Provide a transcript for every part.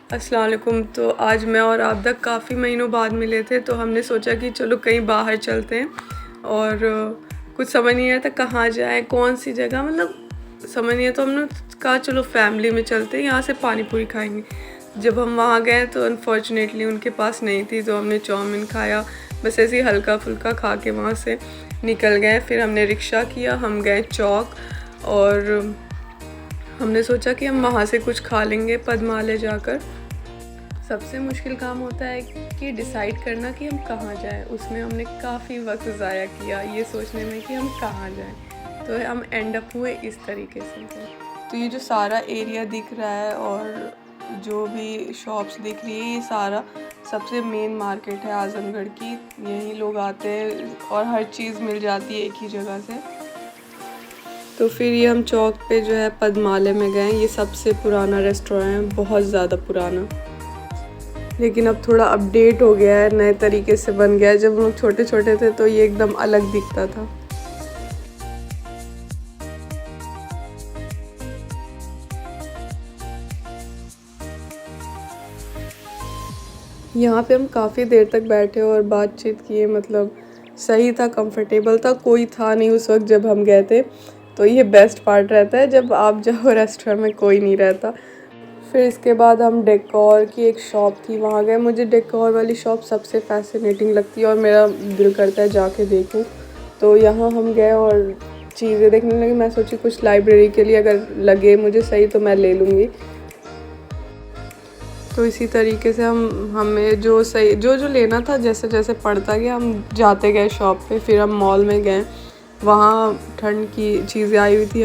अस्सलाम वालेकुम। तो आज मैं और आबदा काफ़ी महीनों बाद मिले थे, तो हमने सोचा कि चलो कहीं बाहर चलते हैं। और कुछ समझ नहीं आया था कहाँ जाएँ, कौन सी जगह, मतलब समझ नहीं आया। तो हमने कहा चलो फैमिली में चलते हैं, यहाँ से पानी पूरी खाएंगे। जब हम वहाँ गए तो अनफॉर्चुनेटली उनके पास नहीं थी, तो हमने चाउमीन खाया, बस ऐसे ही हल्का फुल्का खा के वहाँ से निकल गए। फिर हमने रिक्शा किया, हम गए चौक, और हमने सोचा कि हम वहाँ से कुछ खा लेंगे पद्मालय जाकर। सबसे मुश्किल काम होता है कि डिसाइड करना कि हम कहाँ जाएं। उसमें हमने काफ़ी वक्त ज़ाया किया ये सोचने में कि हम कहाँ जाएं। तो हम एंड अप हुए इस तरीके से। तो ये जो सारा एरिया दिख रहा है और जो भी शॉप्स दिख रही है, ये सारा सबसे मेन मार्केट है आज़मगढ़ की। यहीं लोग आते हैं और हर चीज़ मिल जाती है एक ही जगह से। तो फिर ये हम चौक पे जो है पद्मालय में गए। ये सबसे पुराना रेस्टोरेंट है, बहुत ज़्यादा पुराना, लेकिन अब थोड़ा अपडेट हो गया है, नए तरीके से बन गया है। जब हम लोग छोटे छोटे थे तो ये एकदम अलग दिखता था। यहाँ पे हम काफ़ी देर तक बैठे और बातचीत किए, मतलब सही था, कंफर्टेबल था, कोई था नहीं उस वक्त जब हम गए थे। तो ये बेस्ट पार्ट रहता है जब आप जाओ रेस्टोरेंट में कोई नहीं रहता। फिर इसके बाद हम डेकोर की एक शॉप थी, वहाँ गए। मुझे डेकोर वाली शॉप सबसे फैसिनेटिंग लगती है और मेरा दिल करता है जाके देखूं। तो यहाँ हम गए और चीज़ें देखने लगे। मैं सोची कुछ लाइब्रेरी के लिए अगर लगे मुझे सही तो मैं ले लूँगी। तो इसी तरीके से हमें जो सही जो लेना था जैसे जैसे पड़ता गया, हम जाते गए शॉप पे। फिर हम मॉल में गए, वहाँ ठंड की चीज़ें आई हुई थी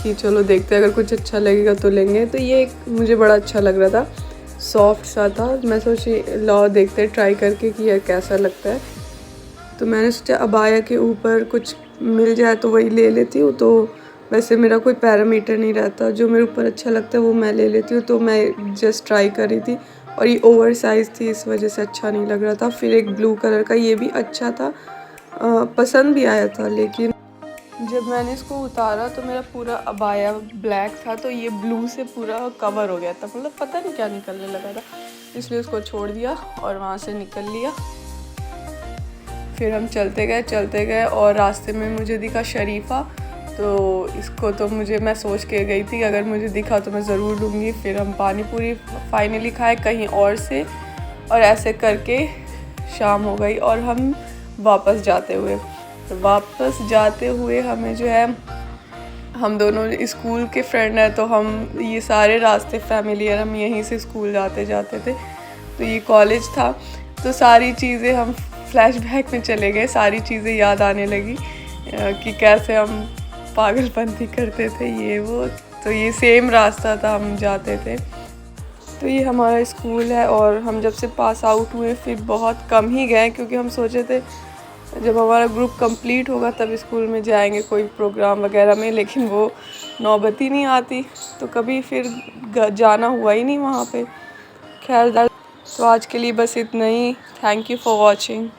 कि चलो देखते हैं अगर कुछ अच्छा लगेगा तो लेंगे। तो ये एक मुझे बड़ा अच्छा लग रहा था, सॉफ्ट सा था। मैं सोची लाओ देखते हैं ट्राई करके कि यह कैसा लगता है। तो मैंने सोचा अबाया के ऊपर कुछ मिल जाए तो वही ले लेती हूँ। तो वैसे मेरा कोई पैरामीटर नहीं रहता, जो मेरे ऊपर अच्छा लगता है वो मैं ले लेती हूँ। तो मैं जस्ट ट्राई कर रही थी और ये ओवर साइज़ थी, इस वजह से अच्छा नहीं लग रहा था। फिर एक ब्लू कलर का, ये भी अच्छा था, पसंद भी आया था। लेकिन जब मैंने इसको उतारा तो मेरा पूरा अबाया ब्लैक था, तो ये ब्लू से पूरा कवर हो गया था, मतलब पता नहीं क्या निकलने लगा था, इसलिए उसको छोड़ दिया और वहाँ से निकल लिया। फिर हम चलते गए और रास्ते में मुझे दिखा शरीफ़ा। तो इसको तो मैं सोच के गई थी अगर मुझे दिखा तो मैं ज़रूर लूँगी। फिर हम पानी पूरी फाइनली खाए कहीं और से, और ऐसे करके शाम हो गई और हम वापस जाते हुए हमें जो है, हम दोनों स्कूल के फ्रेंड हैं तो हम ये सारे रास्ते फैमिलियर, हम यहीं से स्कूल जाते थे। तो ये कॉलेज था, तो सारी चीज़ें हम फ्लैशबैक में चले गए, सारी चीज़ें याद आने लगी कि कैसे हम पागलपंती करते थे ये वो। तो ये सेम रास्ता था, हम जाते थे। तो ये हमारा स्कूल है और हम जब से पास आउट हुए फिर बहुत कम ही गए, क्योंकि हम सोचे थे जब हमारा ग्रुप कंप्लीट होगा तब स्कूल में जाएंगे कोई प्रोग्राम वगैरह में, लेकिन वो नौबत ही नहीं आती, तो कभी फिर जाना हुआ ही नहीं वहाँ पे। खैर, तो आज के लिए बस इतना ही। Thank you for watching.